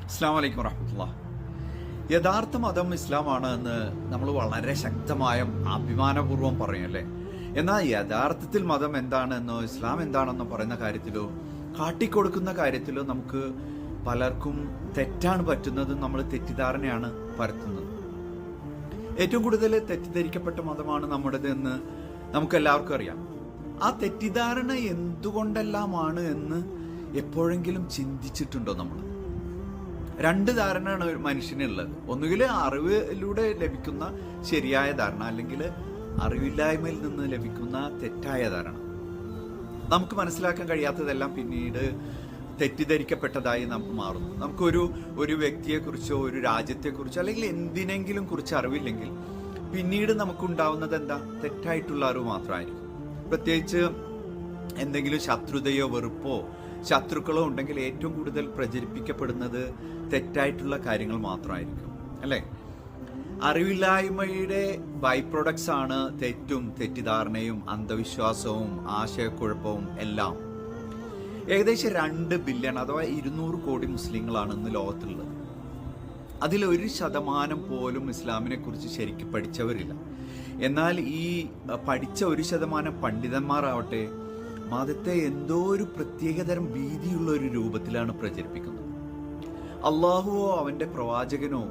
അസ്സലാമു അലൈക്കും വറഹ്മത്തുള്ളാഹി. യഥാർത്ഥ മതം ഇസ്ലാമാണ് എന്ന് നമ്മൾ വളരെ ശക്തമായ അഭിമാനപൂർവ്വം പറയല്ലേ. എന്നാൽ യഥാർത്ഥത്തിൽ മതം എന്താണെന്നോ ഇസ്ലാം എന്താണെന്നോ പറയുന്ന കാര്യത്തിലോ കാട്ടിക്കൊടുക്കുന്ന കാര്യത്തിലോ നമുക്ക് പലർക്കും തെറ്റാണ് പറ്റുന്നത്. നമ്മൾ തെറ്റിദ്ധാരണയാണ് പരത്തുന്നത്. ഏറ്റവും കൂടുതൽ തെറ്റിദ്ധരിക്കപ്പെട്ട മതമാണ് നമ്മുടേത് എന്ന് നമുക്ക് എല്ലാവർക്കും അറിയാം. ആ തെറ്റിദ്ധാരണ എന്തുകൊണ്ടെല്ലാമാണ് എന്ന് എപ്പോഴെങ്കിലും ചിന്തിച്ചിട്ടുണ്ടോ നമ്മൾ? രണ്ട് ധാരണയാണ് ഒരു മനുഷ്യനുള്ളത്. ഒന്നുകിൽ അറിവിലൂടെ ലഭിക്കുന്ന ശരിയായ ധാരണ, അല്ലെങ്കിൽ അറിവില്ലായ്മയിൽ നിന്ന് ലഭിക്കുന്ന തെറ്റായ ധാരണ. നമുക്ക് മനസ്സിലാക്കാൻ കഴിയാത്തതെല്ലാം പിന്നീട് തെറ്റിദ്ധരിക്കപ്പെട്ടതായി നമുക്ക് മാറുന്നു. നമുക്കൊരു വ്യക്തിയെക്കുറിച്ചോ ഒരു രാജ്യത്തെക്കുറിച്ചോ അല്ലെങ്കിൽ എന്തിനെങ്കിലും കുറിച്ച് അറിവില്ലെങ്കിൽ പിന്നീട് നമുക്കുണ്ടാവുന്നത് എന്താ? തെറ്റായിട്ടുള്ള അറിവ് മാത്രമായിരിക്കും. പ്രത്യേകിച്ച് എന്തെങ്കിലും ശത്രുതയോ വെറുപ്പോ ശത്രുക്കളോ ഉണ്ടെങ്കിൽ ഏറ്റവും കൂടുതൽ പ്രചരിപ്പിക്കപ്പെടുന്നത് തെറ്റായിട്ടുള്ള കാര്യങ്ങൾ മാത്രമായിരിക്കും, അല്ലേ? അറിവില്ലായ്മയുടെ ബൈ പ്രൊഡക്ട്സ് ആണ് തെറ്റും തെറ്റിദ്ധാരണയും അന്ധവിശ്വാസവും ആശയക്കുഴപ്പവും എല്ലാം. ഏകദേശം 2 ബില്യൺ അഥവാ 200 കോടി മുസ്ലിങ്ങളാണ് ഇന്ന് ലോകത്തുള്ളത്. അതിൽ 1% പോലും ഇസ്ലാമിനെ കുറിച്ച് ശരിക്കും പഠിച്ചവരില്ല. എന്നാൽ ഈ പഠിച്ച 1% പണ്ഡിതന്മാരാവട്ടെ മതത്തെ എന്തോ ഒരു പ്രത്യേകതരം ഭീതിയുള്ള ഒരു രൂപത്തിലാണ് പ്രചരിപ്പിക്കുന്നത്. അള്ളാഹുവോ അവന്റെ പ്രവാചകനോ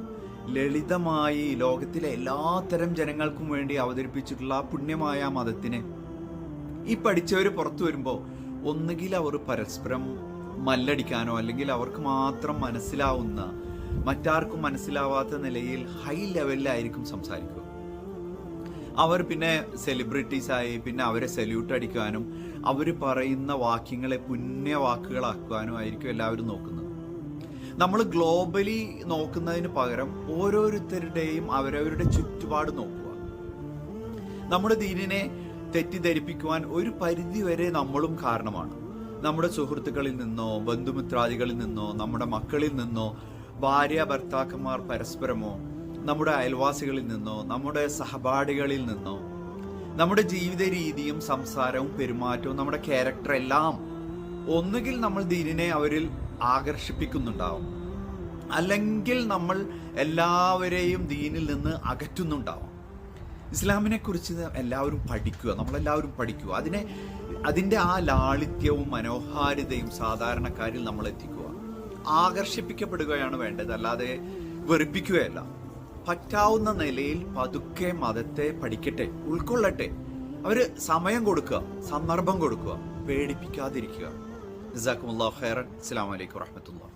ലളിതമായി ലോകത്തിലെ എല്ലാത്തരം ജനങ്ങൾക്കും വേണ്ടി അവതരിപ്പിച്ചിട്ടുള്ള ആ പുണ്യമായ മതത്തിനെ ഈ പഠിച്ചവർ പുറത്തു വരുമ്പോൾ ഒന്നുകിൽ അവർ പരസ്പരം മല്ലടിക്കാനോ അല്ലെങ്കിൽ അവർക്ക് മാത്രം മനസ്സിലാവുന്ന മറ്റാർക്കും മനസ്സിലാവാത്ത നിലയിൽ ഹൈ ലെവലിലായിരിക്കും സംസാരിക്കുക. അവർ പിന്നെ സെലിബ്രിറ്റീസായി പിന്നെ അവരെ സല്യൂട്ട് അടിക്കാനും അവർ പറയുന്ന വാക്യങ്ങളെ പുണ്യവാക്കുകളാക്കാനും ആയിരിക്കും എല്ലാവരും നോക്കുന്നത്. നമ്മൾ ഗ്ലോബലി നോക്കുന്നതിന് പകരം ഓരോരുത്തരുടെയും അവരവരുടെ ചുറ്റുപാട് നോക്കുക. നമ്മുടെ ദീനിനെ തെറ്റിദ്ധരിപ്പിക്കുവാൻ ഒരു പരിധി വരെ നമ്മളും കാരണമാണ്. നമ്മുടെ സുഹൃത്തുക്കളിൽ നിന്നോ ബന്ധുമിത്രാദികളിൽ നിന്നോ നമ്മുടെ മക്കളിൽ നിന്നോ ഭാര്യ ഭർത്താക്കന്മാർ പരസ്പരമോ നമ്മുടെ അയൽവാസികളിൽ നിന്നോ നമ്മുടെ സഹപാഠികളിൽ നിന്നോ നമ്മുടെ ജീവിത രീതിയും സംസാരവും പെരുമാറ്റവും നമ്മുടെ ക്യാരക്ടർ എല്ലാം ഒന്നുകിൽ നമ്മൾ ദീനിനെ അവരിൽ ആകർഷിപ്പിക്കുന്നുണ്ടാവും, അല്ലെങ്കിൽ നമ്മൾ എല്ലാവരെയും ദീനിൽ നിന്ന് അകറ്റുന്നുണ്ടാവും. ഇസ്ലാമിനെ കുറിച്ച് എല്ലാവരും പഠിക്കുക, നമ്മളെല്ലാവരും പഠിക്കുക. അതിൻ്റെ ആ ലാളിത്യവും മനോഹാരിതയും സാധാരണക്കാരിൽ നമ്മൾ എത്തിക്കുക. ആകർഷിപ്പിക്കപ്പെടുകയാണ് വേണ്ടത്, അല്ലാതെ വെറുപ്പിക്കുകയല്ല. പറ്റാവുന്ന നിലയിൽ പതുക്കെ മതത്തെ പഠിക്കട്ടെ, ഉൾക്കൊള്ളട്ടെ. അവര് സമയം കൊടുക്കുക, സന്ദർഭം കൊടുക്കുക, പേടിപ്പിക്കാതിരിക്കുക. ജസാക്കുമുല്ലാഹു ഖൈറൻ. അസ്സലാമു അലൈക്കും വറഹ്മത്തുള്ളാഹി.